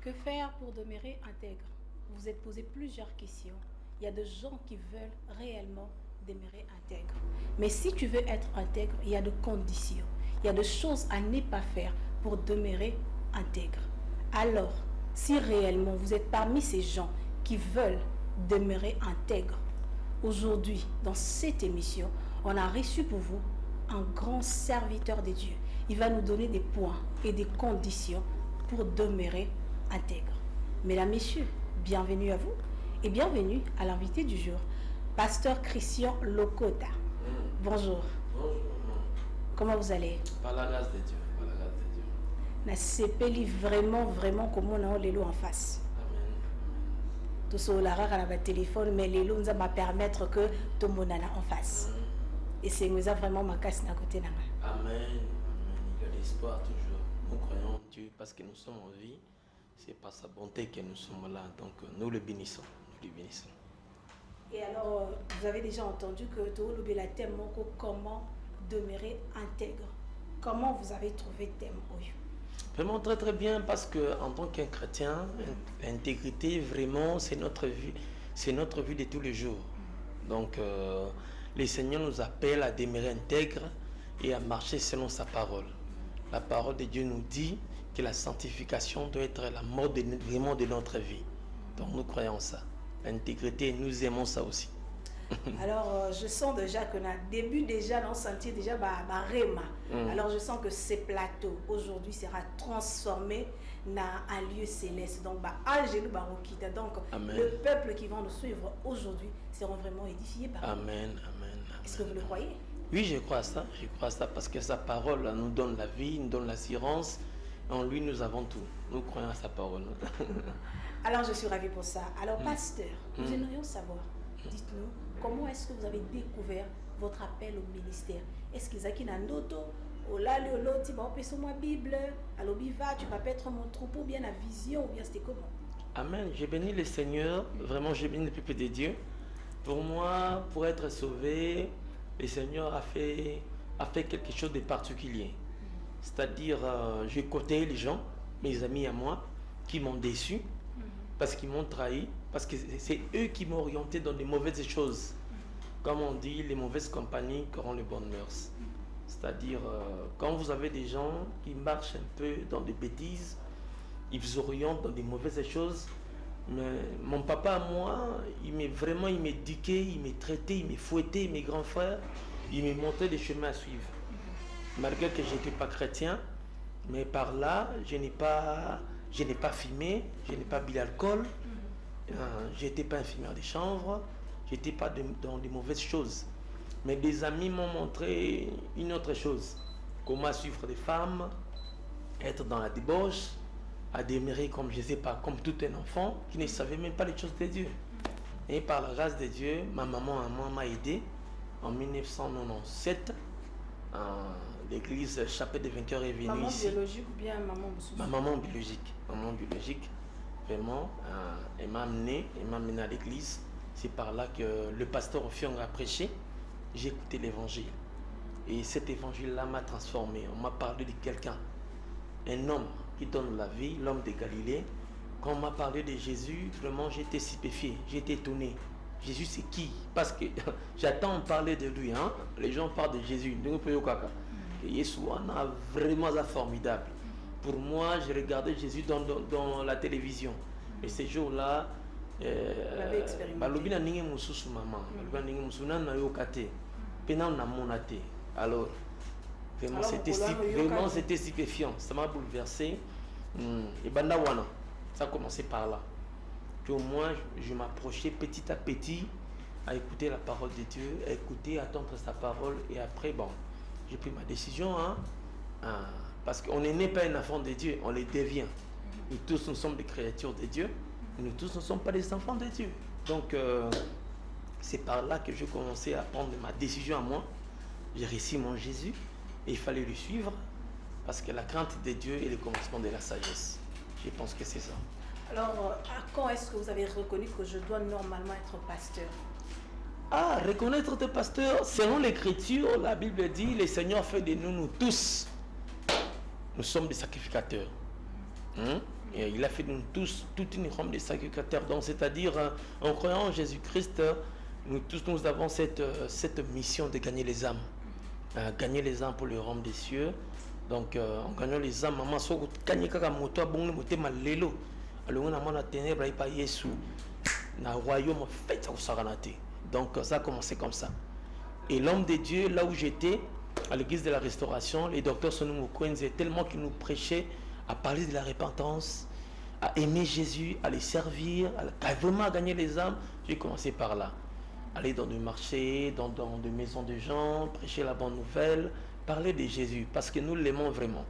Que faire pour demeurer intègre? Vous vous êtes posé plusieurs questions. Il y a des gens qui veulent réellement demeurer intègre. Mais si tu veux être intègre, il y a des conditions. Il y a des choses à ne pas faire pour demeurer intègre. Alors, si réellement vous êtes parmi ces gens qui veulent demeurer intègre, aujourd'hui, dans cette émission, on a reçu pour vous un grand serviteur de Dieu. Il va nous donner des points et des conditions pour demeurer intègre. Mesdames, Messieurs, bienvenue à vous et bienvenue à l'invité du jour, Pasteur Christian Lokota. Bonjour. Bonjour. Comment vous allez? Par la grâce de Dieu. Par la grâce de Dieu. Na sepeli vraiment comme on a l'élo en face. Amen. Tout ça la rare à la téléphone, mais l'élo nous va permettre que tout le monde en face. Et c'est nous a vraiment ma casse à côté Amen. Amen. Il y a l'espoir toujours. Nous croyons en Dieu parce que nous sommes en vie. C'est par sa bonté que nous sommes là. Donc nous le bénissons. Nous le bénissons. Et alors, vous avez déjà entendu que tout le la thème comment demeurer intègre. Comment vous avez trouvé le thème? Vraiment très très bien parce que en tant qu'un chrétien, l'intégrité vraiment c'est notre vie de tous les jours. Donc le Seigneur nous appelle à demeurer intègre et à marcher selon sa parole. La parole de Dieu nous dit que la sanctification doit être la mode vraiment de notre vie. Donc nous croyons ça. L'intégrité, nous aimons ça aussi. Alors, je sens déjà que dans le début, déjà, on sentit déjà Rema. Alors, je sens que ce plateau, aujourd'hui, sera transformé dans un lieu céleste. Donc, donc Amen. Le peuple qui va nous suivre aujourd'hui seront vraiment édifiés par nous. Amen, amen. Est-ce que vous le croyez? Oui, je crois ça. Je crois ça parce que sa parole nous donne la vie, nous donne l'assurance. En lui, nous avons tout. Nous croyons à sa parole. Alors, je suis ravie pour ça. Alors, pasteur, nous aimerions savoir, dites-nous, comment est-ce que vous avez découvert votre appel au ministère? Est-ce qu'ils ont un auto? Oh là, tu vas ma Bible. Alors, tu vas être mon troupeau, bien la vision, ou bien c'était comment? Amen. J'ai béni le Seigneur. Vraiment, j'ai béni le peuple de Dieu. Pour moi, pour être sauvé, le Seigneur a fait quelque chose de particulier. C'est-à-dire, j'ai côtoyé les gens, mes amis à moi, qui m'ont déçu, parce qu'ils m'ont trahi, parce que c'est eux qui m'ont orienté dans les mauvaises choses. Comme on dit, les mauvaises compagnies corrompent les bonnes mœurs. C'est-à-dire, quand vous avez des gens qui marchent un peu dans des bêtises, ils vous orientent dans des mauvaises choses. Mais mon papa, moi, il m'éduquait, il m'a traité, il m'a fouetté, mes grands frères, il m'a montré des chemins à suivre. Malgré que je n'étais pas chrétien, mais par là, je n'ai pas fumé, je n'ai pas bu l'alcool, je n'étais pas infirmière de chanvre, je n'étais pas dans des mauvaises choses. Mais des amis m'ont montré une autre chose, comment suivre des femmes, être dans la débauche, à demeurer comme je ne sais pas, comme tout un enfant qui ne savait même pas les choses de Dieu. Et par la grâce de Dieu, ma maman m'a aidé en 1997. L'église Chapelle des Vainqueurs est venue maman ici. Maman biologique ou bien maman biologique? Ma maman biologique. Maman biologique. Vraiment, elle m'a amené à l'église. C'est par là que le pasteur Ofiong a prêché. J'ai écouté l'évangile. Et cet évangile-là m'a transformé. On m'a parlé de quelqu'un. Un homme qui donne la vie, l'homme de Galilée. Quand on m'a parlé de Jésus, vraiment j'étais stupéfié, j'étais étonné. Jésus c'est qui? Parce que j'attends parler de lui. Hein? Les gens parlent de Jésus. Et Jésus a vraiment formidable. Pour moi, j'ai regardé Jésus dans la télévision. Et ces jours-là, alors, vraiment c'était stupéfiant. Ça m'a bouleversé. Et Bandawana, ça a commencé par là. Puis au moins, je m'approchais petit à petit à écouter la parole de Dieu, à écouter, à attendre sa parole. Et après, bon, j'ai pris ma décision. Parce qu'on n'est pas un enfant de Dieu, on les devient. Nous tous, nous sommes des créatures de Dieu. Nous tous ne sommes pas des enfants de Dieu. Donc, c'est par là que j'ai commencé à prendre ma décision à moi. J'ai reçu mon Jésus et il fallait le suivre. Parce que la crainte de Dieu est le commencement de la sagesse. Je pense que c'est ça. Alors, à quand est-ce que vous avez reconnu que je dois normalement être pasteur? Reconnaître tes pasteurs, selon l'écriture, la Bible dit, le Seigneur fait de nous tous, nous sommes des sacrificateurs. Et il a fait de nous tous toute une forme de sacrificateurs. Donc, c'est-à-dire, en croyant en Jésus-Christ, nous tous, nous avons cette mission de gagner les âmes. Gagner les âmes pour le royaume des cieux. Donc, en gagnant les âmes, maman, si vous gagnez quelque moto, bon, vous avez malelo. Alors, on a mon ténèbres, il n'y a pas Jésus. Dans le royaume, fait ça. Donc, ça a commencé comme ça. Et l'homme de Dieu, là où j'étais, à l'église de la Restauration, les docteurs Sonou Mukwenze, tellement qu'ils nous prêchaient à parler de la repentance, à aimer Jésus, à les servir, à vraiment gagner les âmes. J'ai commencé par là. Aller dans des marchés, dans des maisons de gens, prêcher la bonne nouvelle, parler de Jésus, parce que nous l'aimons vraiment.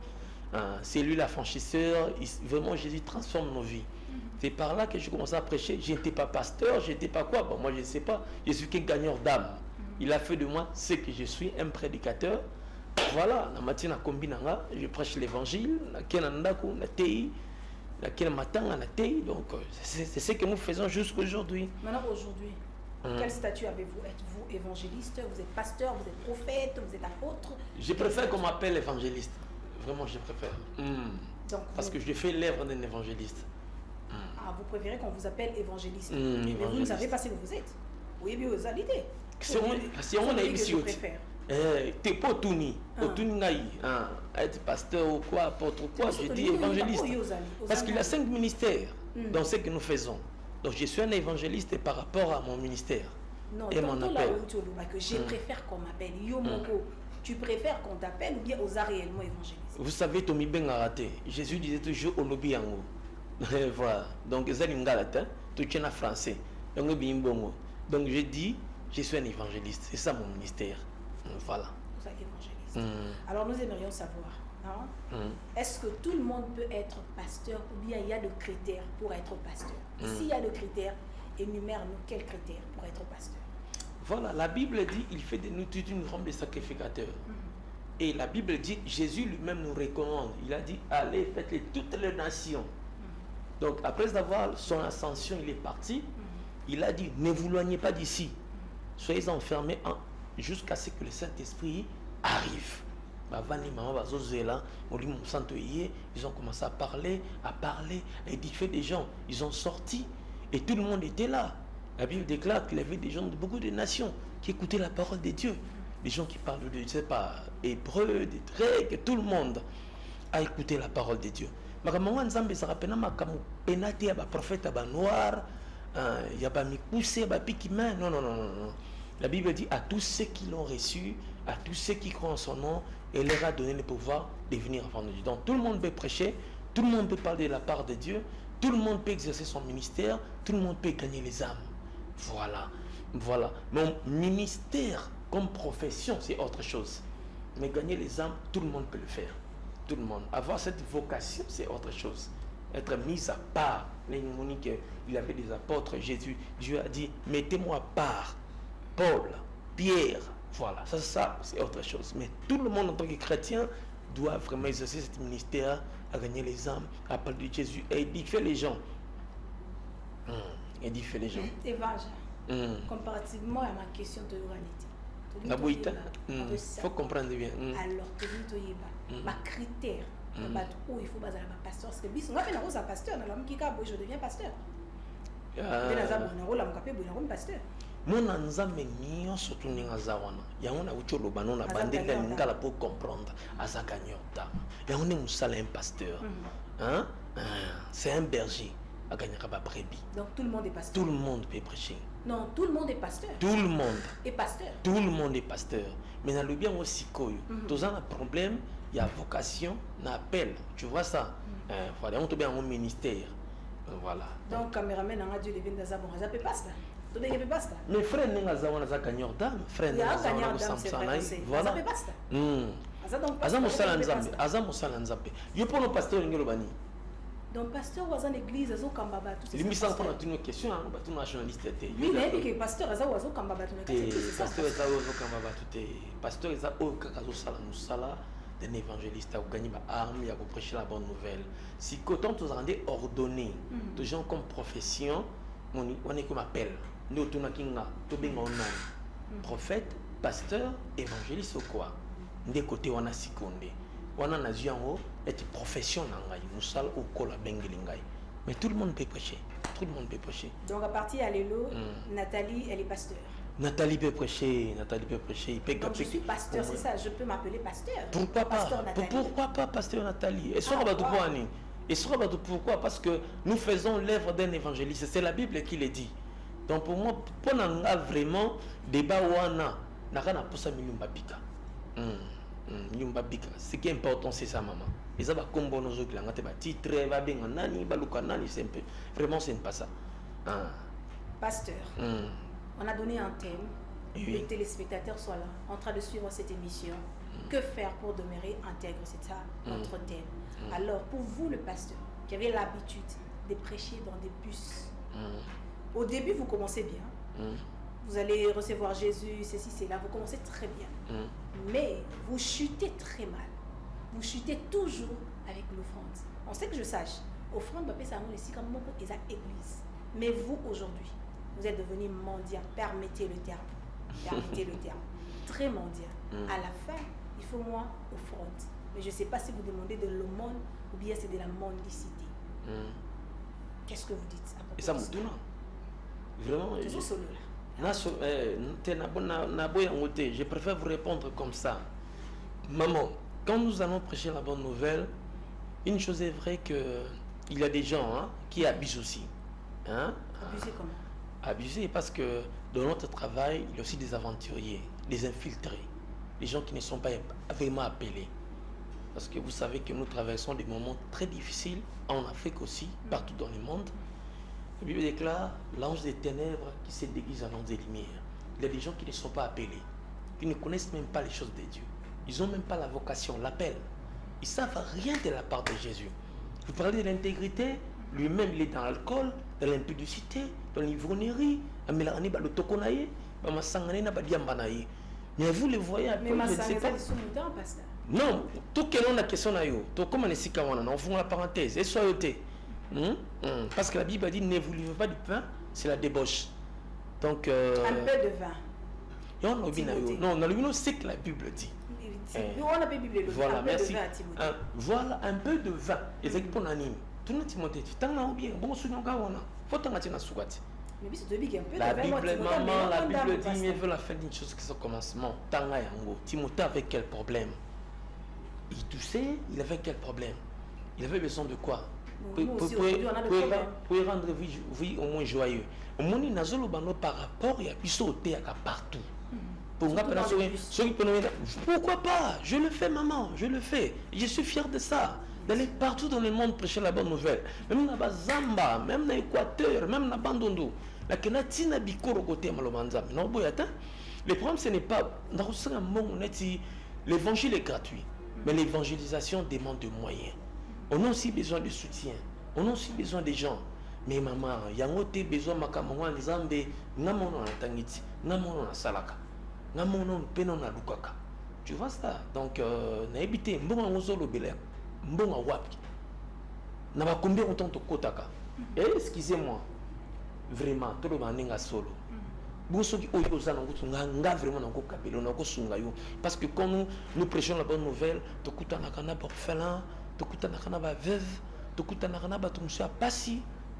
C'est lui l'affranchisseur, vraiment Jésus transforme nos vies. C'est par là que j'ai commencé à prêcher. Je n'étais pas pasteur, je n'étais pas quoi. Bon, moi je ne sais pas, je suis qu'un gagneur d'âme. Il a fait de moi ce que je suis, un prédicateur. Voilà, la matinée, je prêche l'évangile, donc c'est ce que nous faisons jusqu'à aujourd'hui. Maintenant, aujourd'hui, quel statut avez-vous? Êtes-vous évangéliste? Vous êtes pasteur? Vous êtes prophète? Vous êtes apôtre? Je préfère qu'on m'appelle évangéliste. Vraiment, je préfère. Donc, parce que je fais l'œuvre d'un évangéliste. Ah, vous préférez qu'on vous appelle évangéliste? Mais vous ne savez pas ce que vous êtes. Oui, bien, vous allez. Si on a ici, t'es pas tourné, être pasteur ou quoi, apôtre ou quoi, je dis évangéliste. Parce qu'il y a 5 ministères dans ce que nous faisons. Donc je suis un évangéliste par rapport à mon ministère et mon appel. Je préfère qu'on m'appelle Yomoko. Tu préfères qu'on t'appelle ou bien osa réellement évangéliste? Vous savez, Tomi Ben a raté. Jésus disait toujours au lobby en haut. Voilà. Donc, c'est un galatin, tout est en français. Donc, je dis, je suis un évangéliste. C'est ça mon ministère. Voilà. Vous êtes évangéliste. Alors, nous aimerions savoir, est-ce que tout le monde peut être pasteur ou bien il y a des critères pour être pasteur? S'il y a des critères, énumère-nous quels critères pour être pasteur. Voilà, la Bible dit il fait de nous toute une forme de sacrificateur. Et la Bible dit, Jésus lui-même nous recommande. Il a dit, allez, faites-les toutes les nations. Donc, après avoir son ascension, il est parti. Il a dit, ne vous éloignez pas d'ici. Soyez enfermés jusqu'à ce que le Saint-Esprit arrive. Ils ont commencé à parler, à édifier des gens. Ils ont sorti et tout le monde était là. La Bible déclare qu'il y avait des gens de beaucoup de nations qui écoutaient la parole de Dieu. Des gens qui parlent de, je ne sais pas, hébreu, des grecs, tout le monde a écouté la parole de Dieu. Non, non. La Bible dit à tous ceux qui l'ont reçu, à tous ceux qui croient en son nom, elle leur a donné le pouvoir de venir avant de Dieu. Donc tout le monde peut prêcher, tout le monde peut parler de la part de Dieu, tout le monde peut exercer son ministère, tout le monde peut gagner les âmes. Voilà. Mon ministère comme profession, c'est autre chose. Mais gagner les âmes, tout le monde peut le faire. Tout le monde. Avoir cette vocation, c'est autre chose. Être mis à part. Il avait des apôtres, Jésus. Dieu a dit, mettez-moi à part. Paul, Pierre, voilà. Ça, c'est autre chose. Mais tout le monde en tant que chrétien doit vraiment exercer ce ministère à gagner les âmes, à parler de Jésus et édifier les gens. Édifier les gens. Comparativement à ma question de l'humanité. Il faut comprendre bien. Alors, ma critère, il faut baser la pasteur. Parce que bis, on va faire un pasteur. Je deviens pasteur. Mon nzambe nyonso tu ninga zawana yango na ucho lobano na bandeli ngala pour comprendre azakanyota yango ne musala un pasteur c'est un berger a gagné ba brebis. Donc tout le monde est pasteur. Tout le monde peut prêcher. Non, tout le monde est pasteur. Tout le monde est pasteur. Tout le monde est pasteur. Mais dans le bien aussi koyo tous un problème, il y a vocation, na appel. Tu vois ça? Voilà, on te bien un ministère. Voilà. Donc caméraman a Dieu devient dans un bon peut pas ça. Mais frère n'est zawana za gagneur d'âme, frère n'est zawana samsana. Voilà. Azam sala nzambe. Yo pour le pasteur ngelo bani. Donc pasteur waza l'église azo kambaba tout ça. Limisa pour une question hein, ba tout nationaliste té. Oui, mais que pasteur wazo kambaba tout ça. Pasteur wazo kambaba tout té. Pasteur eza o kakazo sala musala d'un évangéliste à gagner ba arme ya ko prêcher la bonne nouvelle. Si coton tous rendez ordonné, de gens comme profession, on est comme appel. Nous tonakinga to benga nom. Prophète, pasteur, évangéliste ou quoi? Des côtés on a sikonde. wana nazwi yango ete profession na ngai mosala okola bengeli ngai. Mais tout le monde peut prêcher. Tout le monde peut prêcher. Donc à partir à l'élo, Nathalie, elle est pasteur. Nathalie peut prêcher. Nathalie peut prêcher. Donc je suis pasteur, c'est ça. Je peux m'appeler pasteur. Pourquoi pas? Pasteur Nathalie. Pourquoi pas pasteur Nathalie? Et pourquoi? Parce que nous faisons l'œuvre d'un évangéliste. C'est la Bible qui le dit. Donc pour moi, pour nous vraiment débat wana, nakana posa milumbabika. Milumbabika. Ce qui est important, c'est ça, maman. Et ça va comme bon nos autres langues, va titre, va bien nani, baluka nani, c'est un peu. Vraiment, c'est pas ça. Pasteur, on a donné un thème. Oui. Les téléspectateurs sont là, en train de suivre cette émission. Que faire pour demeurer intègre? C'est ça notre thème. Alors, pour vous, le pasteur, qui avez l'habitude de prêcher dans des bus, au début, vous commencez bien. Vous allez recevoir Jésus, ceci, cela. Vous commencez très bien. Mais vous chutez très mal. Vous chutez toujours avec l'offrande. On sait que je sache. Offrande, c'est un ici comme église. Mais vous, aujourd'hui, vous êtes devenu mendiant. Permettez le terme. Permettez le terme. Très mendiant. À la fin, il faut moins offrande. Mais je ne sais pas si vous demandez de l'aumône ou bien c'est de la mendicité. Qu'est-ce que vous dites à propos Et ça de me tourne. Vraiment. Toujours solo là. Je préfère vous répondre comme ça. Maman, quand nous allons prêcher la bonne nouvelle, une chose est vraie qu'il y a des gens qui abusent aussi. Abuser comment? Abuser parce que dans notre travail, il y a aussi des aventuriers, des infiltrés, des gens qui ne sont pas vraiment appelés. Parce que vous savez que nous traversons des moments très difficiles, en Afrique aussi, partout dans le monde. La Bible déclare l'ange des ténèbres qui se déguise en ange des lumières. Il y a des gens qui ne sont pas appelés, qui ne connaissent même pas les choses de Dieu. Ils n'ont même pas la vocation, l'appel. Ils ne savent rien de la part de Jésus. Vous parlez de l'intégrité, lui-même il est dans l'alcool, dans l'impudicité, dans l'ivrognerie, mais vous le voyez, mais je ne sais pas. Non, tout que l'on a question à vous, tout comme on est si on fait la parenthèse, et soyez parce que la Bible a dit ne vous livrez pas du pain, c'est la débauche. Donc un peu de vin. Non, c'est que la Bible dit. Voilà, merci. Voilà, un peu de vin. Et c'est pour l'anime. Tout le monde dit, bien, bon, faut la Bible, maman, la Bible dit, mais veut la faire d'une chose qui est au commencement. Timothée avait quel problème? Il toussait, il avait quel problème? Il avait besoin de quoi? Pour rendre vie au moins joyeux. Au moins, il n'a par rapport à sauter partout. Pourquoi pas? Je le fais, maman, je le fais. Je suis fier de ça. D'aller partout dans le monde prêcher la bonne nouvelle. Même dans Zamba, même dans l'Équateur, même dans Bandondo. Le problème, ce n'est pas. L'évangile est gratuit. Mais l'évangélisation demande des moyens. On a aussi besoin de soutien. On a aussi besoin des gens. Mais maman, il y a aussi besoin de maman, les Zambé, Namono na Tangiti, Namono na Salaka, Namono Peno na Lukaka. Tu vois ça? Donc, n'habitez, Mbonga Mozolo Belek, Mbonga Wapi. N'a pas combien de temps de Kotaka. Excusez-moi, vraiment, tout le monde est solo. Parce que quand nous prêchons la bonne nouvelle,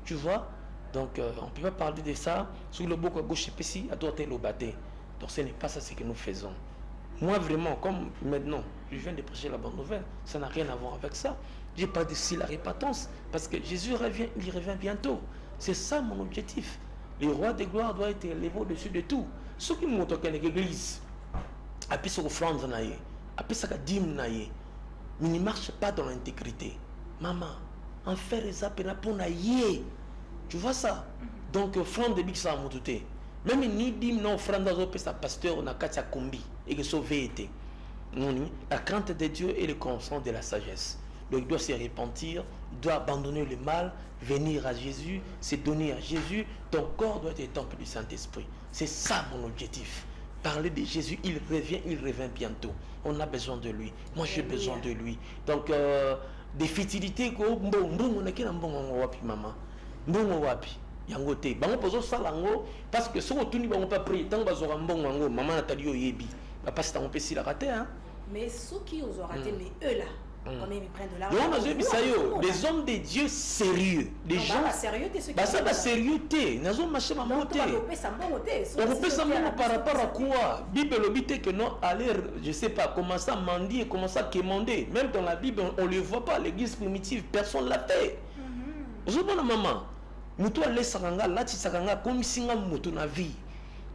tu vois, donc on ne peut pas parler de ça sur le bord à gauche à droite le bâté. Donc ce n'est pas ça ce que nous faisons. Moi vraiment, comme maintenant je viens de prêcher la bonne nouvelle, ça n'a rien à voir avec ça. J'ai pas dit la répentance parce que Jésus revient, il revient bientôt. C'est ça mon objectif. Le roi de gloire doit être élevé au-dessus de tout. Ceux qui montrent qu'une église a pu se offrande, a pu se dîme, mais ne marche pas dans l'intégrité. Maman, en faire les appels pour naïe. Tu vois ça? Donc, offrande de Bixar Moutouté. Même ni dîme, non, offrande à sa pasteur, on a katia combi et que sauver été. La crainte de Dieu et le consent de la sagesse. Donc il doit se repentir, il doit abandonner le mal, venir à Jésus, se donner à Jésus. Ton corps doit être le temple du Saint-Esprit. C'est ça mon objectif. Parler de Jésus, il revient bientôt. On a besoin de lui. Moi j'ai besoin de lui. Donc des futilités, maman. Parce que si on ne pas prier, tant que maman Nathalie Oyebi, parce que on peut s'y la rater. Mais ceux qui osent rater, mais eux là, quand même ils prennent de l'argent. Donc, des hommes de Dieu sérieux, des gens. Sérieux, t'es ce Bah ça va sérieuté. Nous avons marché ma montée. On peut ça par rapport à quoi? Bible l'obité que non, aller, je sais pas, commencer à mendier, commencer à quémander. Même dans la Bible, on ne le voit pas. L'église primitive, personne ne l'a fait. Vous savez, maman, nous toi les saranga, là tu saranga comme si on moto na vie.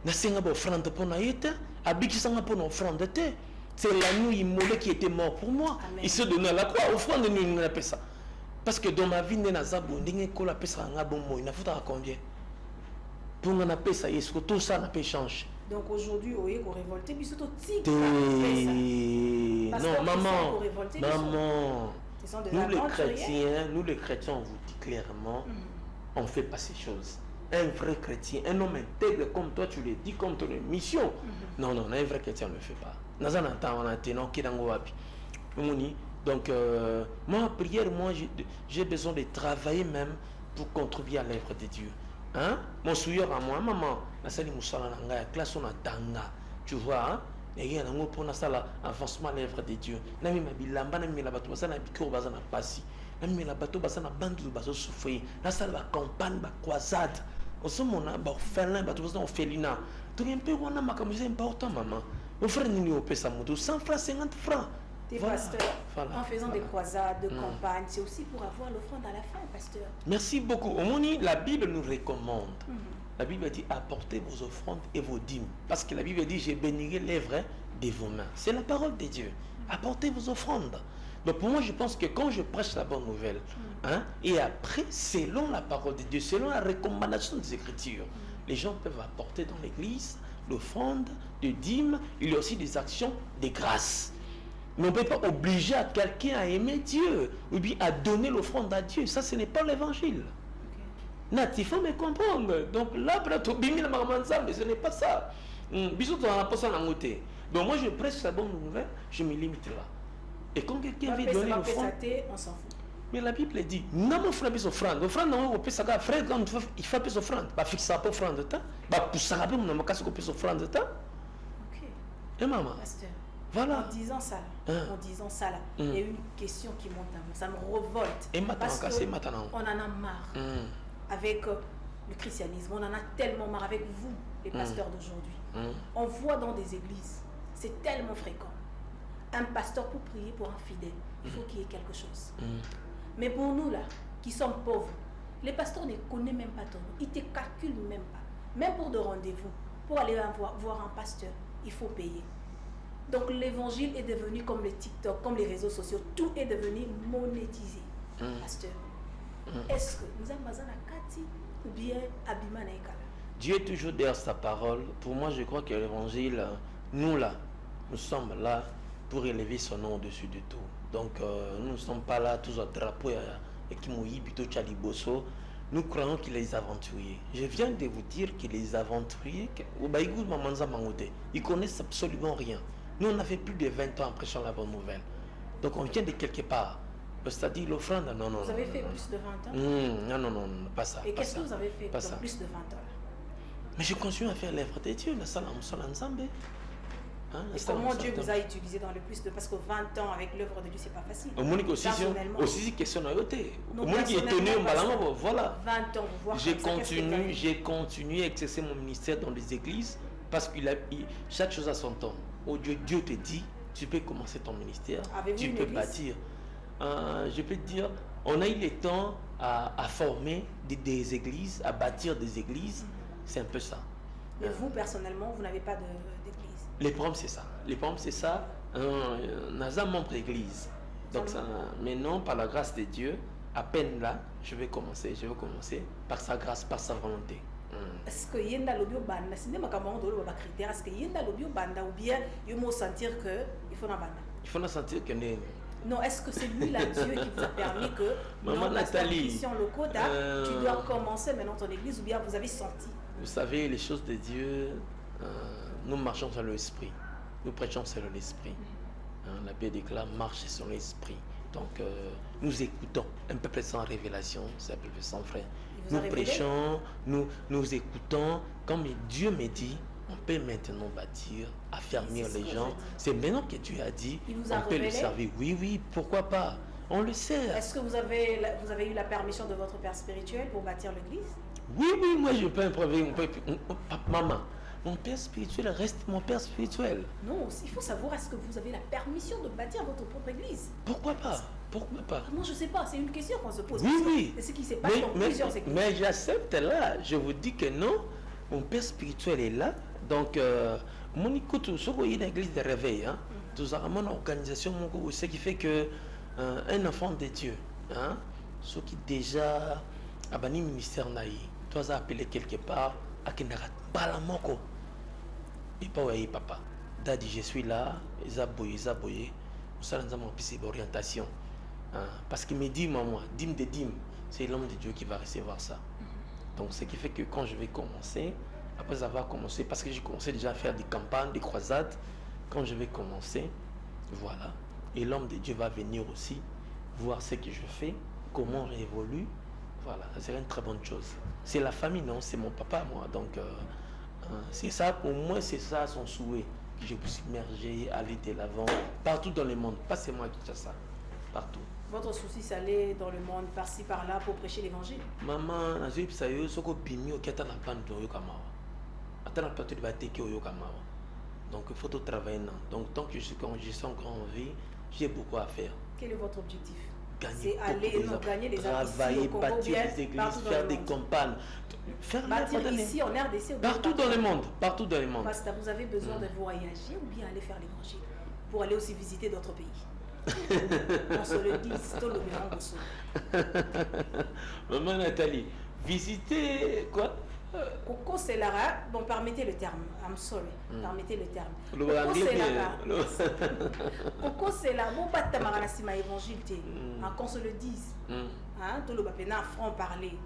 Na senga ba offrande pour na yete, abiki sanga pour offrande te. C'est l'agneau immolé qui était mort pour moi. Amen. Il se donnait à la croix. Offrande, nous appelle ça. Parce que dans ma vie, il y a des gens qui ont bon mot. Il faut à combien? Pour nous appeler ça, est-ce que tout ça n'a pas changé? Donc aujourd'hui, on est révolté, puis surtout non, maman, nous les chrétiens, on vous dit clairement, on ne fait pas ces choses. Un vrai chrétien, un homme intègre comme toi, tu le dis comme ton mission. Non, un vrai chrétien ne le fait pas. Donc, moi, prière, j'ai besoin de travailler même pour contribuer à l'œuvre de Dieu. Hein? Mon souilleur à moi, maman, la classe on a tanga. Tu vois, hein? Et il y a un pour avancement à l'œuvre de Dieu. Nami mabilamba, nami la bateau, ça n'a pas de passi. Nami la bateau, ça n'a pas de bateau souffrir. Là, ça va campagne, va croisade. On se mona, va faire bateau, on fait l'ina. Tout un peu, on a ma comme c'est important, maman. Mon frère nous paie sa moto 100 francs, 50 francs. Des pasteurs, en faisant des croisades, de campagnes, c'est aussi pour avoir l'offrande à la fin, pasteur. Merci beaucoup. Au Moni, la Bible nous recommande. La Bible dit apportez vos offrandes et vos dîmes. Parce que la Bible dit je bénirai l'œuvre de vos mains. C'est la parole de Dieu. Apportez vos offrandes. Donc pour moi, je pense que quand je prêche la bonne nouvelle, hein, et après, selon la parole de Dieu, selon la recommandation des Écritures, les gens peuvent apporter dans l'église l'offrande, de dîmes. Il y a aussi des actions de grâce. Mais on ne peut pas obliger à quelqu'un à aimer Dieu ou bien à donner l'offrande à Dieu. Ça, ce n'est pas l'évangile. Il faut me comprendre. Donc là, ce n'est pas ça. Donc moi, je prêche la bonne nouvelle, je me limite là. Et quand quelqu'un veut donner l'offrande, on s'en fout. mais la Bible dit, non, mon frère, il offrande. L'offrande, on peut s'agir, frère, quand il fait plus offrande, il fixe pas offrande de temps, pour s'agir, on a cassé qu'on peut offrande de temps. Ok. Et maman. Pasteur. Voilà. En disant ça, là, il y a une question qui monte à moi. Ça me révolte. Et maintenant, on en a marre avec le christianisme. On en a tellement marre avec vous, les pasteurs d'aujourd'hui. On voit dans des églises, c'est tellement fréquent. Un pasteur pour prier pour un fidèle, il faut qu'il y ait quelque chose. Mais pour nous là, qui sommes pauvres, les pasteurs ne connaissent même pas ton nom. Ils ne te calculent même pas. Même pour des rendez-vous, pour aller voir un pasteur, il faut payer. Donc l'évangile est devenu comme le TikTok, comme les réseaux sociaux, tout est devenu monétisé. Pasteur, est-ce que nous avons besoin de Kati ou bien Abima Naïkala? Dieu est toujours derrière sa parole. Pour moi, je crois que l'évangile, nous là, nous sommes là pour élever son nom au-dessus de tout. Donc nous ne sommes pas là tous au drapeau et qui mouillent plutôt Tchaliboso. Nous croyons qu'il est les aventuriers. Je viens de vous dire que les aventuriers, ils connaissent absolument rien. Nous, on a fait plus de 20 ans en prêchant la bonne nouvelle. Donc, on vient de quelque part. C'est-à-dire l'offrande, non. Vous avez fait plus de 20 ans Non, pas ça. Et qu'est-ce que vous avez fait dans plus de 20 ans là? Mais je continue à faire l'œuvre de Dieu, la salle ensemble. Et comment Dieu vous a utilisé dans le plus de... Parce que 20 ans avec l'œuvre de Dieu, c'est pas facile. Au Monique aussi, question à côté. Au Monique est tenu, voilà. 20 ans, vous voyez. J'ai continué à exercer mon ministère dans les églises parce que chaque chose a son temps. Oh, Dieu te dit, tu peux commencer ton ministère, tu peux bâtir. Je peux te dire, on a eu le temps à former des églises, à bâtir des églises. C'est un peu ça. Mais vous, personnellement, vous n'avez pas d'église? Les problèmes, c'est ça. Les problèmes, c'est ça. Naza membre d'église. Donc, ça, mais non, par la grâce de Dieu, à peine là, je vais commencer par sa grâce, par sa volonté. Est-ce que Yenda Lobio Banda, c'est des critères, est-ce que Yenda Lobio Banda ou bien il faut sentir qu'il faut Banda? Il faut sentir que non, est-ce que c'est lui, là, Dieu, qui vous a permis que Maman Nathalie, Christian locaux, tu dois commencer maintenant ton église ou bien vous avez senti? Vous savez, les choses de Dieu, nous marchons sur l'esprit. Nous prêchons sur l'esprit. La Bible déclare marcher sur l'esprit. Donc, nous écoutons un peuple sans révélation, c'est un peuple sans frère. Nous prêchons, nous écoutons, comme Dieu me dit, on peut maintenant bâtir, affermir C'est ce les que gens. je dis. C'est maintenant que Dieu a dit, Il vous on a peut le révélé? servir. Oui, oui, pourquoi pas? On le sait. Est-ce que vous avez eu la permission de votre père spirituel pour bâtir l'église? Oui, oui, moi je peux improviser. Maman, mon père spirituel reste mon père spirituel. Non, il faut savoir, est-ce que vous avez la permission de bâtir votre propre église? Pourquoi pas? Pourquoi pas? Moi, je ne sais pas, c'est une question qu'on se pose. Oui, oui. C'est ce qui s'est passé dans plusieurs églises. Mais j'accepte là. Je vous dis que non, mon père spirituel est là. Donc, mon écoute, ce qu'il y a une église de réveil, hein, nous avons une organisation, ce qui fait que un enfant de Dieu, hein, ce qui déjà a banni ministère naï, tu as appelé quelque part à Kenarat, Balamoko. Et pas ouais, papa. Daddy, je suis là, ils ont boyé, nous allons avoir une orientation. Parce qu'il me dit, maman, dîme de dîme, c'est l'homme de Dieu qui va recevoir ça. Donc, ce qui fait que quand je vais commencer, après avoir commencé, parce que j'ai commencé déjà à faire des campagnes, des croisades, quand je vais commencer, voilà. Et l'homme de Dieu va venir aussi voir ce que je fais, comment j'évolue. Voilà, c'est une très bonne chose. C'est la famille, non, c'est mon papa, moi. Donc, c'est ça, pour moi, c'est ça son souhait. Que je puisse immerger, aller de l'avant, partout dans le monde. Pas c'est moi qui fais ça, partout. Votre souci, c'est aller dans le monde, par-ci, par-là, pour prêcher l'évangile. Maman, je suis dit, ce que bimi au kata na pan do yokamawa. Attends, pas tu vas teke au yokamawa. Donc il faut tout travailler. Donc tant que je suis encore en vie, j'ai beaucoup à faire. Quel est votre objectif? Gagner, gagner les travailler, bâtir des églises, faire des campagnes, faire bâtir ici en RDC ou partout dans le monde, partout dans le monde. Parce que vous avez besoin de voyager ou bien aller faire l'évangile pour aller aussi visiter d'autres pays. On se le dit, c'est tout le monde. Maman Nathalie, visiter quoi? Coco c'est là, bon permettez le terme, I'm sorry, permettez le terme. Coco c'est là, bon pas de tamarasima évangile, qu'on se le dise. Hein, tout le bapena franc parler.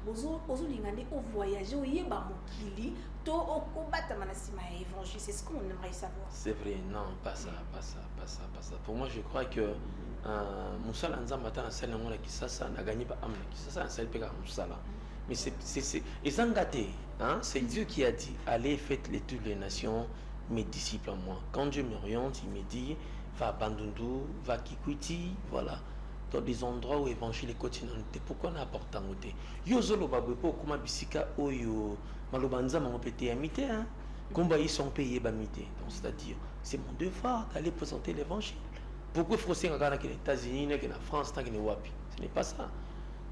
Ozo lingande au voyager, au yeba mokili, to au combat tamarasima évangile, c'est ce qu'on aimerait savoir. C'est vrai, non, pas ça. Pour moi, je crois que Moussa Lanzamba a salle qui ça n'a gagné pas âme qui ça salle pega Moussa là. Mais c'est Dieu qui a dit allez faites l'étude des nations, mes disciples en moi. Quand Dieu m'oriente, il me dit va à Bandundu, va à Kikwiti, voilà, dans des endroits où l'évangile est quotidien. Pourquoi on apporte en côté? Yozolo babwepo kuma bisika oyo malobanza mangopete amité hein. Combat ils sont payés bamité. Donc c'est-à-dire c'est mon devoir d'aller présenter l'évangile. Pourquoi il faut que les États-Unis, que la France, que les Wapi? Ce n'est pas ça.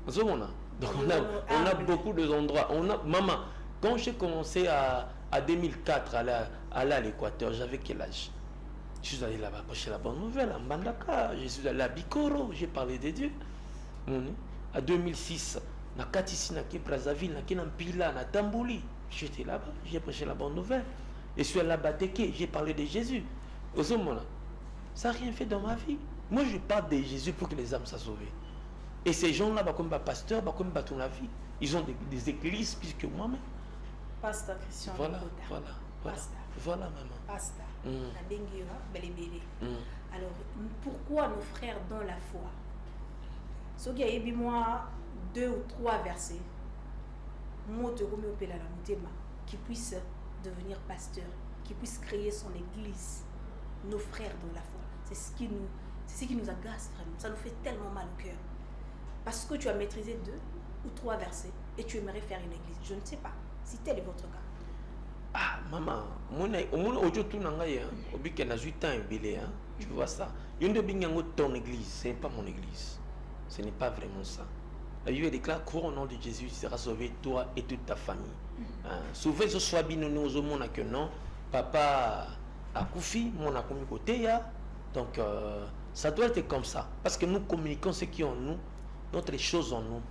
Donc on a beaucoup d'endroits. Maman, quand j'ai commencé à 2004 à aller à l'Équateur, j'avais quel âge? Je suis allé là-bas prêcher la bonne nouvelle à Mbandaka. Je suis allé à Bikoro, j'ai parlé de Dieu. À 2006, na Katisi, na Brazzaville, na Kenampila, na Tambouli, j'étais là-bas, j'ai prêché la bonne nouvelle. Et je suis allé à Bateke, j'ai parlé de Jésus. Au moment-là, ça n'a rien fait dans ma vie. Moi, je parle de Jésus pour que les âmes soient sauvées. Et ces gens-là, comme pasteur, comme ton la vie, ils ont des églises plus que moi-même. Pasteur Christian. Voilà. Pasteur. Voilà, maman. Pasteur. Alors, pourquoi nos frères dans la foi, ce qui a eu moi 2 ou 3 versets, qui puissent devenir pasteur, qui puissent créer son église, nos frères dans la foi, c'est ce qui nous agace vraiment. Ça nous fait tellement mal au cœur. Parce que tu as maîtrisé 2 ou 3 versets et tu aimerais faire une église. Je ne sais pas si tel est votre cas. Ah, maman, tu vois ça. Ton église, ce n'est pas mon église. Ce n'est pas vraiment ça. La Bible déclare qu'au nom de Jésus, tu seras sauvé, toi et toute ta famille. Souvent, ce soit bien nous au que non, papa a koufi, mon a commis côté. Donc, ça doit être comme ça. Parce que nous communiquons ce qui est en nous, notre chose en nous.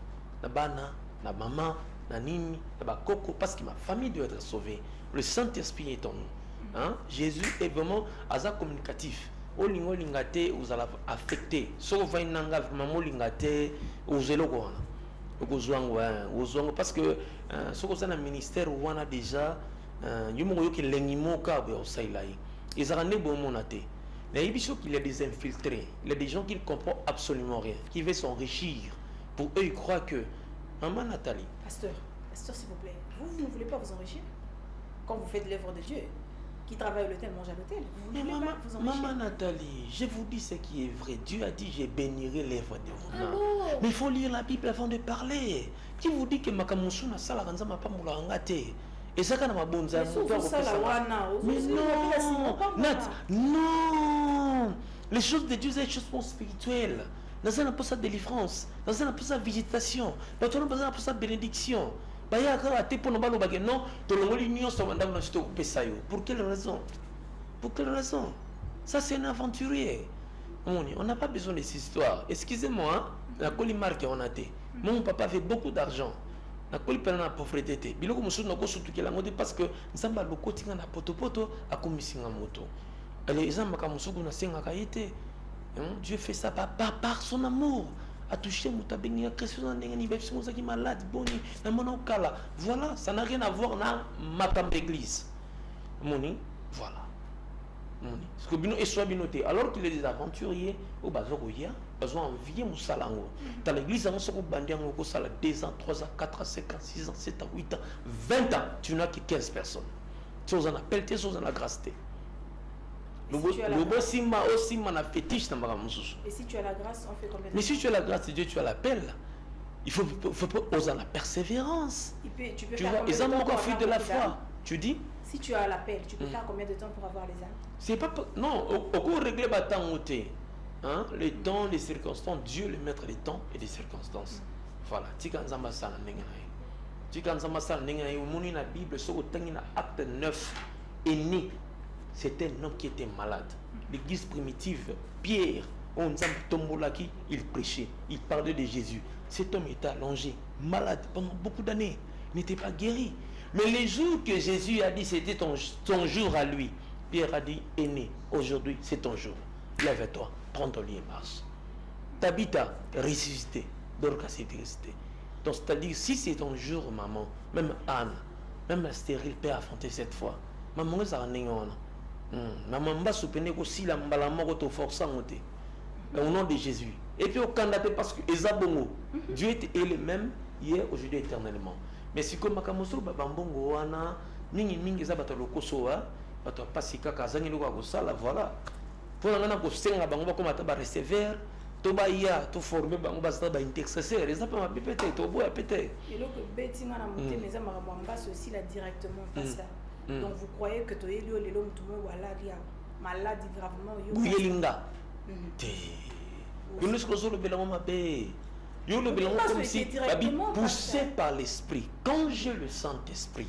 La bana, la maman, la nini, la coco, parce que ma famille doit être sauvée. Le Saint-Esprit est en nous. Jésus est vraiment asa communicatif. Olingo lingate vous allez affecter. So va inanga vraiment lingate vous eloko parce que ce que ça ministère on a déjà yumo yoki lengimo ka be osailai. Ils ont bon monaté. Mais il y a des infiltrés, il y a des gens qui ne comprennent absolument rien, qui veulent s'enrichir. Pour eux, ils croient que maman Nathalie. Pasteur, s'il vous plaît, vous ne voulez pas vous enrichir? quand vous faites l'œuvre de Dieu. Qui travaille à l'hôtel, mange à l'hôtel. Vous ne Mais voulez pas vous enrichir. maman Nathalie, je vous dis ce qui est vrai. Dieu a dit, je bénirai l'œuvre de vos mains. Alors, Mais il faut lire la Bible avant de parler. Qui vous dit que Makamusu na sala kanza mapamula ngate? Et ça quand ma bonza mais sous ça la wana, Mais non, Nat, non. Les choses de Dieu, c'est des choses spirituelles. Dans un peu sa délivrance, dans un peu sa visitation, dans un peu sa bénédiction. Non, pour quelle raison? Pour quelle raison? Ça, c'est un aventurier. On n'a pas besoin de ces histoires. Excusez-moi, la colimarque on a été. Mon papa avait beaucoup d'argent. La colimarque na pauvreté. Biloko musu na ko surtout que la mode parce que nzamba lokotinga na poto a komisinga moto. Les gens maka musu na senga kaite. Dieu fait ça par son amour. A touché Moutabeni, a créé son qui malade, boni, voilà, ça n'a rien à voir dans ma camp d'église. Moni, voilà. Moni. Ce que bino et soit binoté. Alors qu'il est des aventuriers, au bazogoya, besoin envier Moussalango. Dans l'église, on se bandit en sala 2 ans, 3 ans, 4 ans, 5 ans, 6 ans, 7 ans, 8 ans, 20 ans. Tu n'as que 15 personnes. Tu en appelles, tu en la grâce. Et si tu as la grâce, on fait combien de temps? Mais si tu as la grâce de Dieu, tu as l'appel. Il faut oser la persévérance. Tu peux faire combien de temps pour avoir de la foi. Tu dis? Si tu as l'appel, tu peux faire combien de temps pour avoir les âmes? C'est pas non, au cours régler hein, les temps, les circonstances, Dieu le maître des temps et des circonstances. Voilà. Tu kan zamba sala nenga. Tu kan zamba sala nenga au moni na Bible so tangina acte 9 est né. C'était un homme qui était malade. L'église primitive, Pierre, il prêchait, il parlait de Jésus. Cet homme était allongé, malade pendant beaucoup d'années. Il n'était pas guéri. Mais les jours que Jésus a dit c'était ton jour à lui, Pierre a dit, aîné, aujourd'hui c'est ton jour. Lève-toi, prends ton lit et marche. Tabitha, ressuscité. Dorcas est ressuscité. Donc c'est-à-dire, si c'est ton jour, maman, même Anne, même la stérile peut affronter cette fois. Maman, ça en est maman m'a soupçonné aussi la mort au forçant au nom de Jésus. Et puis au candidat parce que Ezabongo, Dieu est le même hier, aujourd'hui, éternellement. Mais si comme Makamoso Babambongo wana ningi mingi zabata lokosoa, bato pasika kazangi loko akosala voilà. Pour ngana ko senga bango comme ata ba recevoir, to ba ya to former bango ba sta ba intercesseur, les appels ma pété, to boya pété. Et loko betinga na monté mais za makambo c'est aussi là directement pasteur. Donc vous croyez que tu es lié l'homme tout le monde malade gravement Guyelinga. Nous sommes le bilan mabé. Yo le bilan comme si poussé par l'esprit. Quand j'ai le Saint-Esprit,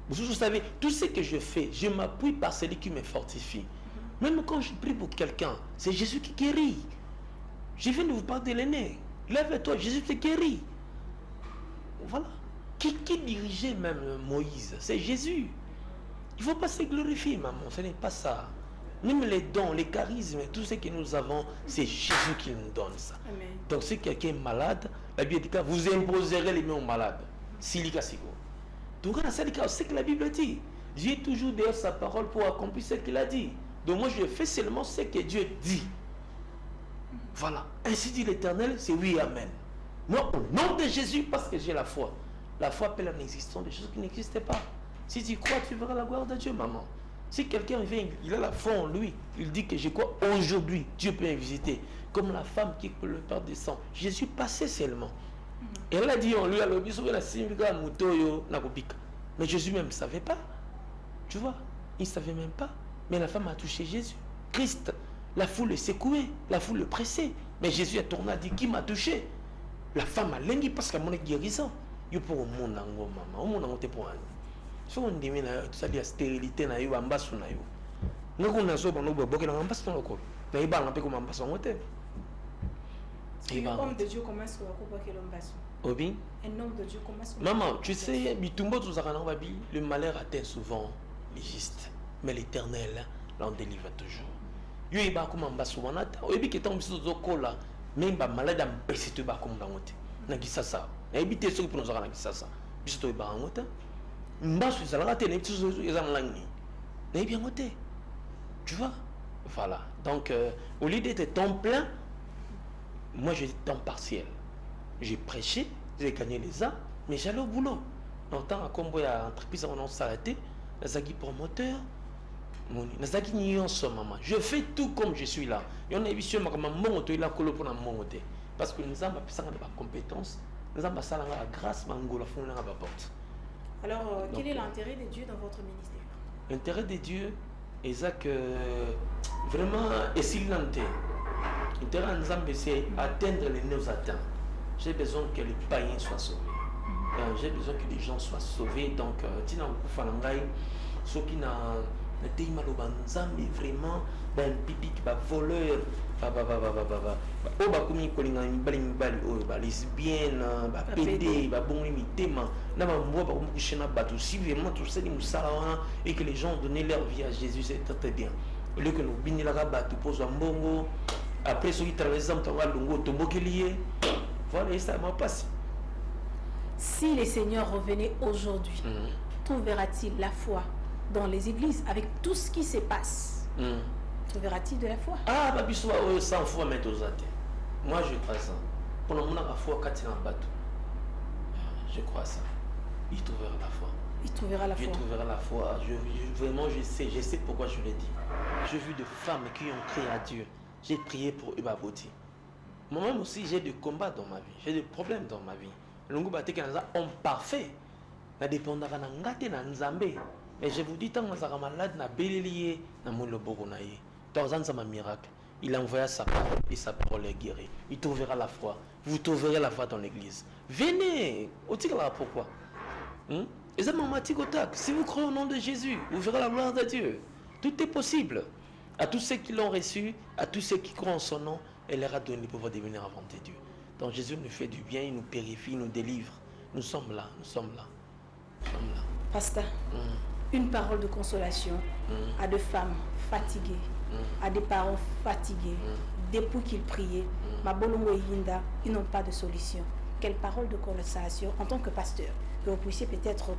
vous savez, tout ce que je fais, je m'appuie par celui qui me fortifie. Même quand je prie pour quelqu'un, c'est Jésus qui guérit. Je viens de vous parler de l'aîné. Lève-toi, Jésus te guérit. Voilà. Qui dirigeait même Moïse? C'est Jésus. Il ne faut pas se glorifier, maman, ce n'est pas ça. Même les dons, les charismes, tout ce que nous avons, c'est Jésus qui nous donne ça. Amen. Donc si quelqu'un est malade, la Bible dit que vous imposerez les mains aux malades. Donc c'est ce que la Bible dit. Dieu est toujours derrière sa parole pour accomplir ce qu'il a dit. Donc moi je fais seulement ce que Dieu dit. Voilà. Ainsi dit l'Éternel, c'est oui, amen. Moi, au nom de Jésus, parce que j'ai la foi. La foi appelle à l'existence des choses qui n'existaient pas. Si tu crois, tu verras la gloire de Dieu, maman. Si quelqu'un vient, il a la foi en lui, il dit que je crois aujourd'hui, Dieu peut me visiter. Comme la femme qui peut le Père des sangs. Jésus passait seulement. Et elle a dit en lui, mais Jésus même ne savait pas. Tu vois, il ne savait même pas. Mais la femme a touché Jésus. Christ, la foule le secouait, la foule le pressait. Mais Jésus a tourné, a dit, qui m'a touché? La femme a l'envie parce qu'elle m'a guérison. Il pour au monde, maman, au monde, on pour un. Si on dit que la stérilité na yo ambasu na yo. Ngako na so bano boboke na ambasu na ko. Na iba na pe ko ambasu ngote. Un homme de Dieu commence à couper que l'ambasu. Obi. Un homme de Dieu commence. Maman, tu sais, bitumbo tout ça na babi, le malheur atteint souvent les justes, mais l'Éternel l'en délivre toujours. Yo iba ko ambasu wanata. Obi ke tant biso zokola, même ba malade am pesite ba ko ngote. Na gisasa. Na ibite so pour nous na gisasa. Biso to iba ngote. Tu vois, voilà. Donc au lieu d'être temps plein, moi j'étais temps partiel. J'ai prêché, j'ai gagné les âmes, mais j'allais au boulot. Longtemps à combo à entreprise on s'arrêté, nazaki promoteur, nazaki nyonso maman. Je fais tout comme je suis là. Et on a vu sur ma mongo to ila kolo pour na mongo te. Parce que nous avons pas compétences, nous avons pas la grâce mangola fond na ba porte. Alors, quel est l'intérêt de Dieu dans votre ministère? L'intérêt de Dieu est que vraiment et s'il l'entend. L'intérêt de Nzambe c'est atteindre les nos atteints. J'ai besoin que les païens soient sauvés. J'ai besoin que les gens soient sauvés. Donc, tina kufanangai, ceux qui na teima lo banzambe vraiment ben pipi ba voleur ba ba komi kolinga mbali o ba lesbienne ba pédé ba bongi mitema na ba mbo ba komukishena bato si vraiment tout ça ni musala et que les gens donnent leur vie à Jésus, c'est très bien. Au lieu que nous binilaka bato pose mbongo après ceux qui traversent dans longo tombokelié. Voilà, et ça m'a passé. Si le Seigneur revenait aujourd'hui, trouvera-t-il la foi dans les églises avec tout ce qui se passe? Trouvera-t-il de la foi? Ah, bah, bisous, 100 fois mettre aux athées. Moi, je crois ça. Pour le moment, la foi, quand il y a un bateau, je crois ça. Il trouvera la foi. Il trouvera la foi. Il trouvera la foi. Vraiment, je sais pourquoi je l'ai dit. J'ai vu des femmes qui ont crié à Dieu. J'ai prié pour eux, beauté. Moi-même aussi, j'ai des combats dans ma vie. J'ai des problèmes dans ma vie. Longo baté que nous sommes parfaits. Na dépendra na ngate na nzambe. Et je vous dis, tant que nous malade, na bélier, na mon loboko na ye. Tarzan c'est un miracle. Il envoya sa parole et sa parole est guérie. Il trouvera la foi. Vous trouverez la foi dans l'église. Venez. Pourquoi? Et ça m'a dit si vous croyez au nom de Jésus, vous verrez la gloire de Dieu. Tout est possible. À tous ceux qui l'ont reçu, à tous ceux qui croient en son nom, elle leur a donné le pouvoir de devenir avant de Dieu. Donc Jésus nous fait du bien, il nous purifie, il nous délivre. Nous sommes là, nous sommes là. Nous sommes là. Pasteur, une parole de consolation à des femmes fatiguées, à des parents fatigués, depuis qu'ils priaient, Mabolongo et Yinda, ils n'ont pas de solution. Quelle parole de consolation en tant que pasteur, que vous puissiez peut-être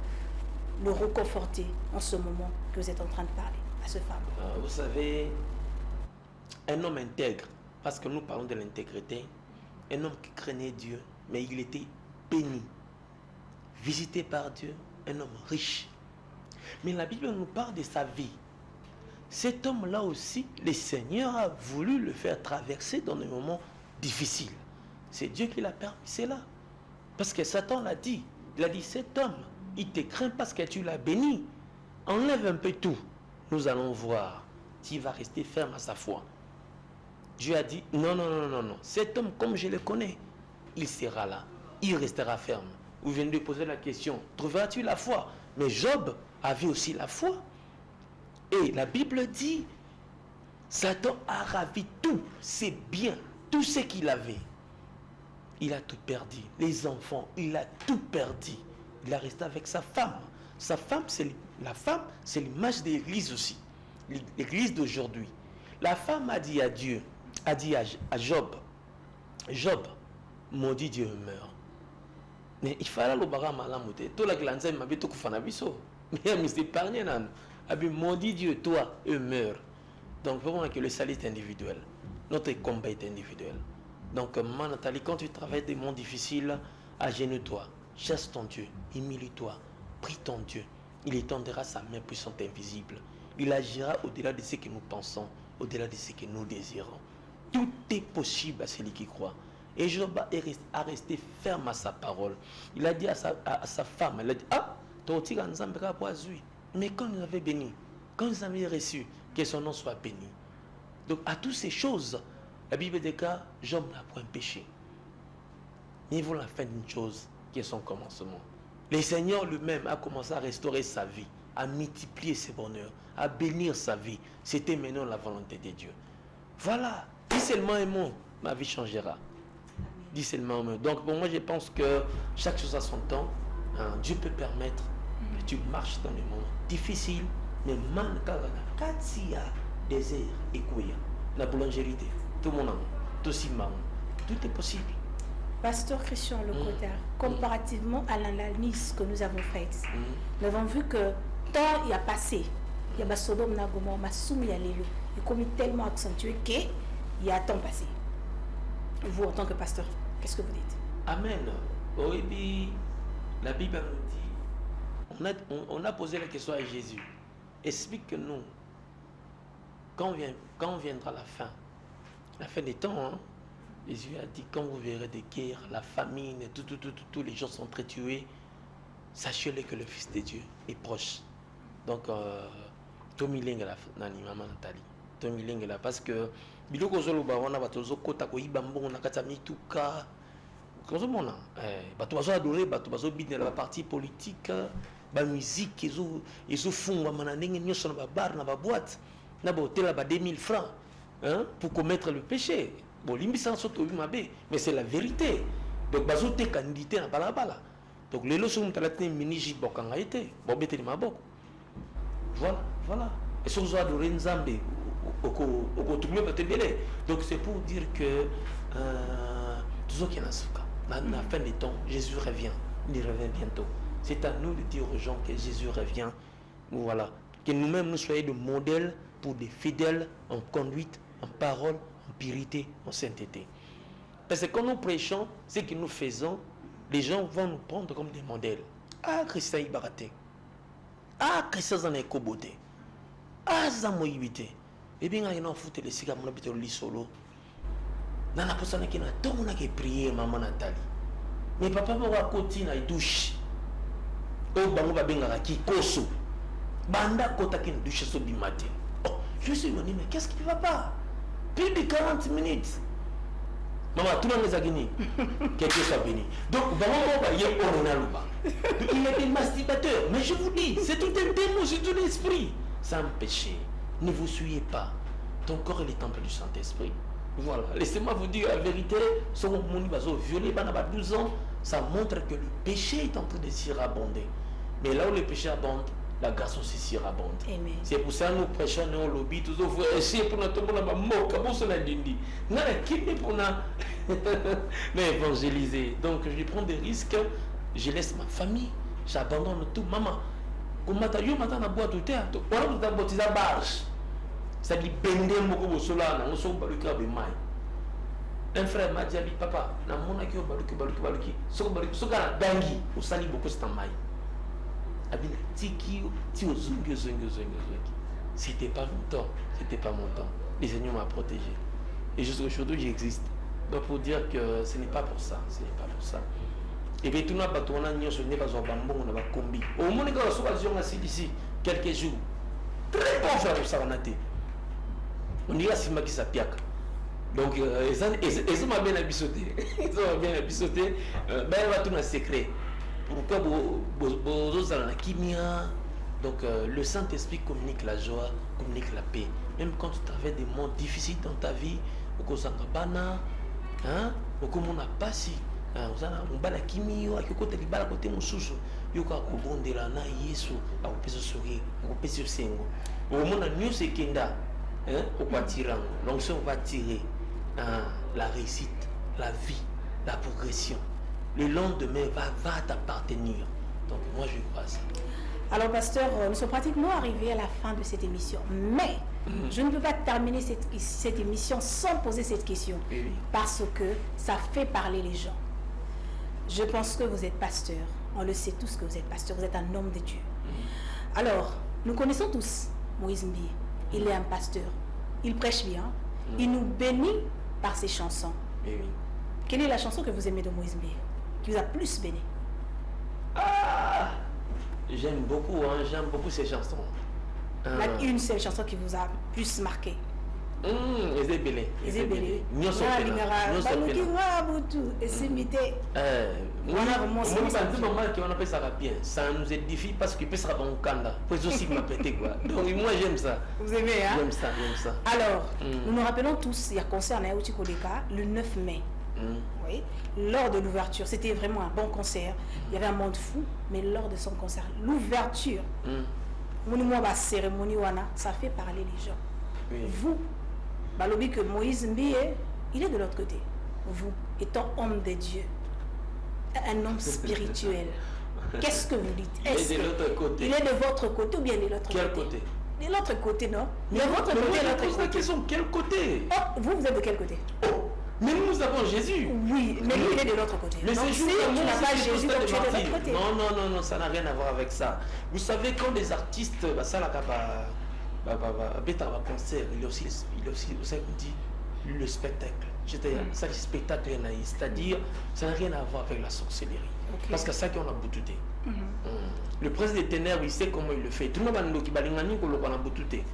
le réconforter en ce moment que vous êtes en train de parler à ce femme? Vous savez, un homme intègre, parce que nous parlons de l'intégrité, un homme qui craignait Dieu, mais il était béni, visité par Dieu, un homme riche. Mais la Bible nous parle de sa vie. Cet homme-là aussi, le Seigneur a voulu le faire traverser dans des moments difficiles. C'est Dieu qui l'a permis, c'est là. Parce que Satan l'a dit. Il a dit, cet homme, il te craint parce que tu l'as béni. Enlève un peu tout. Nous allons voir. Tu vas rester ferme à sa foi. Dieu a dit, non, non, non, non, non. Cet homme, comme je le connais, il sera là. Il restera ferme. Vous venez de poser la question, trouveras-tu la foi? Mais Job avait aussi la foi. Et la Bible dit, Satan a ravi tout ses biens, tout ce qu'il avait. Il a tout perdu. Les enfants, il a tout perdu. Il a resté avec sa femme. Sa femme, la femme, c'est l'image de l'église aussi. L'église d'aujourd'hui. La femme a dit à Dieu, a dit à Job, Job, maudit Dieu meurt. Mais il fallait le barra malamoute. Tout la glanze m'a dit tout kufanabiso. Mais il s'est épargné nan. Abi maudit Dieu, toi, eux meurent. Donc vraiment que le salut est individuel. Notre combat est individuel. Donc Nathalie, quand tu travailles des moments difficiles, agenouille-toi, chasse ton Dieu, humilie-toi, prie ton Dieu. Il étendra sa main puissante et invisible. Il agira au-delà de ce que nous pensons, au-delà de ce que nous désirons. Tout est possible à celui qui croit. Et Job a resté ferme à sa parole. Il a dit à sa femme, elle a dit, ah, mais quand nous avons béni, quand nous avons reçu, que son nom soit béni. Donc à toutes ces choses, la Bible dit que Job n'a point péché. Mais il vaut la fin d'une chose qui est son commencement. Le Seigneur lui-même a commencé à restaurer sa vie, à multiplier ses bonheurs, à bénir sa vie. C'était maintenant la volonté de Dieu. Voilà, dis seulement un mot, ma vie changera. Dis seulement un mot. Donc pour moi, je pense que chaque chose a son temps. Dieu peut permettre que tu marches dans les moments difficiles, mais man katia désert et kouya. La boulangerie, tout mon amour, tout est possible. Pasteur Christian Lokota, comparativement à l'analyse que nous avons faite, nous avons vu que temps il a passé, il y a Sodome Nagoma, Massoum Yalelo, il est tellement accentué qu'il y a temps passé. Vous, en tant que pasteur, qu'est-ce que vous dites? Amen. Oui, la Bible nous dit, on a posé la question à Jésus. explique-nous, quand viendra la fin des temps, hein, Jésus a dit, quand vous verrez des guerres, la famine, tous les gens sont très tués, sachez-le que le Fils de Dieu est proche. Donc, Tommy Lingela, Nani, Maman Nathalie, Tommy Lingela, parce que, biloko zoloba wana batozo kota ko ibambo na kata mituka, comme ça, bato bazo adorer, bato bazo bidner la partie politique, ba musique, ils ont font mana ndenge nyoso na ba bar na ba boîte, na ba hôtel ba 2000 francs, hein, pour commettre le péché. Bon, l'imbisan soto mabe, mais c'est la vérité. Donc bazo te candidaté na balabala. Donc les leçons de la miniji bokanga été, bon bete ni maboko. Voilà. Et si vous adorez Nzambe, donc c'est pour dire que tout ce qui est dans la fin des temps, Jésus revient. Il revient bientôt. C'est à nous de dire aux gens que Jésus revient. Voilà. Que nous-mêmes nous soyons de modèles pour des fidèles en conduite, en parole, en purité, en sainteté. Parce que quand nous prêchons, ce que nous faisons, les gens vont nous prendre comme des modèles. Ah, Christ Ibarate. Ah, Christ Zanekobote. Ah, Zamoyibite. Et bien, il y a un foot, les cigares, mon habitude, le solo. Dans la personne qui n'a pas de prier, maman Nathalie. Mais papa va continuer à douche. Oh, bango va benga qui koso. Banda kota qui douche so bimate. Oh, je suis venu, mais qu'est-ce qui ne va pas? Plus de 40 minutes. Maman, tout le monde est agini. Quelqu'un soit béni. Donc, bango va y aller. Il était masturbateur. Mais je vous dis, c'est tout un démon, c'est tout l'esprit. Sans péché. Ne vous suyez pas. Ton corps est le temple du Saint-Esprit. Voilà. Laissez-moi vous dire la vérité. Ce qu'on m'a violé pendant 12 ans, ça montre que le péché est en train de surabonder. Mais là où le péché abonde, la grâce aussi surabonde. C'est pour ça que nous prêchons dans le lobby, tous les frères, essayer pour notre moka, pour cela dindi. Nous avons pour nous évangéliser. Donc je prends des risques, je laisse ma famille, j'abandonne tout. Maman, comme tu matin na boîte de terre, on a baptisé barge. Ça dit bender beaucoup au solar, on s'en bat le cœur de maille. Un frère m'a dit, papa, na mon aki au baluki, so gana dangi, au sali beaucoup c'est en maille. Abina tiki, ti au zungi. C'était pas mon temps, Le Seigneur m'a protégé. Et jusqu'à aujourd'hui, j'existe. Donc pour dire que ce n'est pas pour ça, Et bien tout le monde ce n'est pas un bambon, on a un combi. Au moins, on a ici quelques jours. Très bon frère pour ça, on a été. On dirait que c'est qui s'apiaque. Donc, ils ont bien abissoté. Ben, on va tout un secret. Pourquoi vous avez la kimia? Donc, le Saint-Esprit communique la joie, communique la paix. Même quand tu traverses des moments difficiles dans ta vie, au Kozangabana, hein, au Komona Passi, on va la kimio, à côté de la côté de mon sous, yoka kubondela na Yesu, à opérer sourire, à opérer sengo. Au monde, nous c'est Kenda. On va tirer, donc si on va tirer la réussite, la vie, la progression, le lendemain va t'appartenir. Donc moi je crois ça. Alors pasteur, nous sommes pratiquement arrivés à la fin de cette émission, mais je ne peux pas terminer cette émission sans poser cette question, parce que ça fait parler les gens. Je pense que vous êtes pasteur, on le sait tous que vous êtes pasteur, vous êtes un homme de Dieu. Alors, nous connaissons tous Moïse Mbié. Il est un pasteur. Il prêche bien. Il nous bénit par ses chansons. Quelle est la chanson que vous aimez de Moïse Mbié, qui vous a plus béni? J'aime beaucoup ces chansons. Une seule chanson qui vous a plus marqué? Ezebele. Ça nous édifie parce qu'il peut se rendre Kanda. Aussi m'a pété quoi. Donc moi j'aime ça. Vous aimez, hein? J'aime ça. Alors, nous nous rappelons tous, il y a concert à Naouti Kodeka le 9 mai. Oui, lors de l'ouverture, c'était vraiment un bon concert. Il y avait un monde fou, mais lors de son concert, l'ouverture, cérémonie, ça fait parler les gens. Vous, Balobi que Moïse Mbié, il est de l'autre côté. Vous, étant homme de Dieu, un homme spirituel, qu'est-ce que vous dites? Est-ce il est de votre côté ou bien de l'autre côté? Quel côté? De l'autre côté, non? De votre côté, l'autre côté. La question, quel côté? Oh, vous êtes de quel côté? Mais nous avons Jésus. Oui, mais lui, il est de l'autre côté. Le Donc, si séjour tu d'amour, n'as pas c'est Jésus, constat donc tu es de martyre. l'autre côté. Non, non, non, non, ça n'a rien à voir avec ça. Vous savez, quand les artistes, ça, là, bêta, concert, il est aussi, vous savez, on dit, le spectacle. Ça, le spectacle, c'est-à-dire, ça n'a rien à voir avec la sorcellerie. Ok. Parce que ça, qu'on a boututé. Le prince des ténèbres, il sait comment il le fait. Tout le monde a dit qu'il a boututé.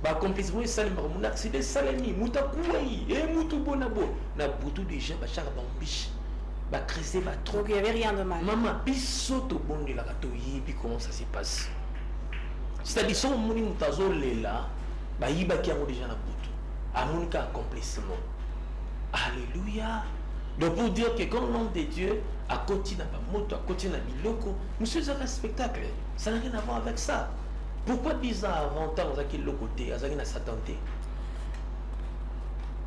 Accomplissement et salim mon accident salami mutakuai et mutubonabo na butu déjà ba chaka bambiche ba creuser ba trop. Donc il n'y avait rien de mal. Maman biso to bondi la kato yibi comment ça se passe. C'est-à-dire son moni mutazo lela ba yiba ki yango déjà na butu. Amonika accomplissement. Alléluia. Donc pour dire que quand l'homme de Dieu a continué à moto, a continué à biloko, nous sommes un spectacle. Ça n'a rien à voir avec ça. Pourquoi 10 ans avant, on a quel côté, on a Satan?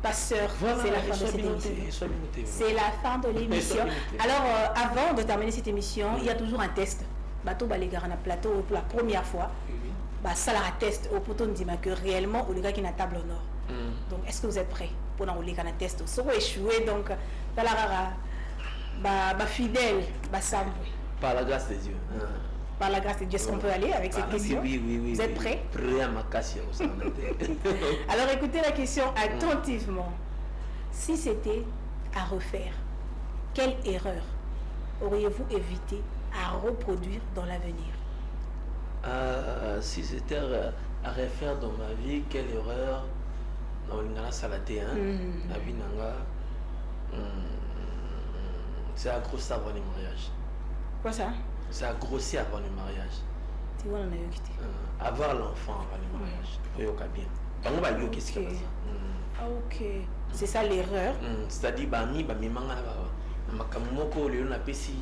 Pasteur, voilà, c'est la fin de cette émission. C'est la fin de l'émission. Alors, avant de terminer cette émission, il y a toujours un test. Bateau Balégarana plateau pour la première fois. Ça la test au poteau dit que réellement, au gars qui n'a table au nord. Donc, est-ce que vous êtes prêts pour nous les test? Si vous échouez, donc, fidèle, par la grâce de Dieu. Par la grâce de Dieu, est-ce qu'on peut aller avec cette question? Oui. Vous êtes prêts? Prêt à ma casse. Alors écoutez la question attentivement. Si c'était à refaire, quelle erreur auriez-vous évité à reproduire dans l'avenir? Si c'était à refaire dans ma vie, quelle erreur? Dans la saladé, la vie nanga, c'est à grossir avant le mariage. Quoi ça? C'est à grossir avant le mariage. Tu vois, on a eu quitté. Avoir l'enfant avant le mariage. Bien. On va y qu'est-ce qu'il y a ça. Ah ok. C'est ça l'erreur. C'est-à-dire makamoko le na pesi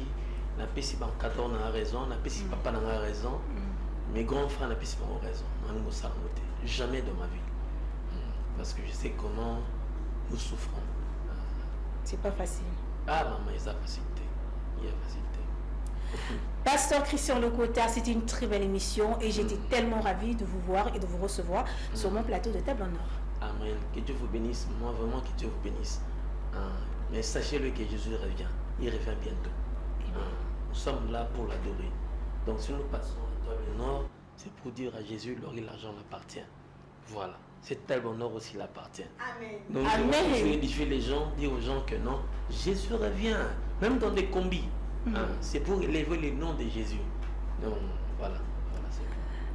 ban cadre na raison, na pesi papa na raison. Mes grands frères na pesi pas raison. On ça jamais dans ma vie. Parce que je sais comment nous souffrons. C'est pas facile. Ah maman, il y a facilité. Il y a facilité. Pasteur Christian Lokota, c'était une très belle émission et j'étais tellement ravie de vous voir et de vous recevoir sur mon plateau de Table en Or. Amen. Que Dieu vous bénisse. Moi, vraiment, que Dieu vous bénisse. Mais sachez-le que Jésus revient. Il revient bientôt. Nous sommes là pour l'adorer. Donc, si nous passons à Table en Or, c'est pour dire à Jésus, l'argent l'appartient. Voilà. Cette Table en Or aussi l'appartient. Amen. Donc, je vais édifier les gens, dire aux gens que non, Jésus revient. Même dans des combis. C'est pour élever le nom de Jésus. Donc, voilà.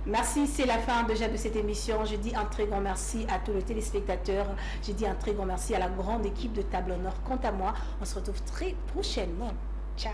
Merci, c'est la fin déjà de cette émission. Je dis un très grand merci à tous les téléspectateurs. Je dis un très grand merci à la grande équipe de Table en Or. Quant à moi, on se retrouve très prochainement. Ciao.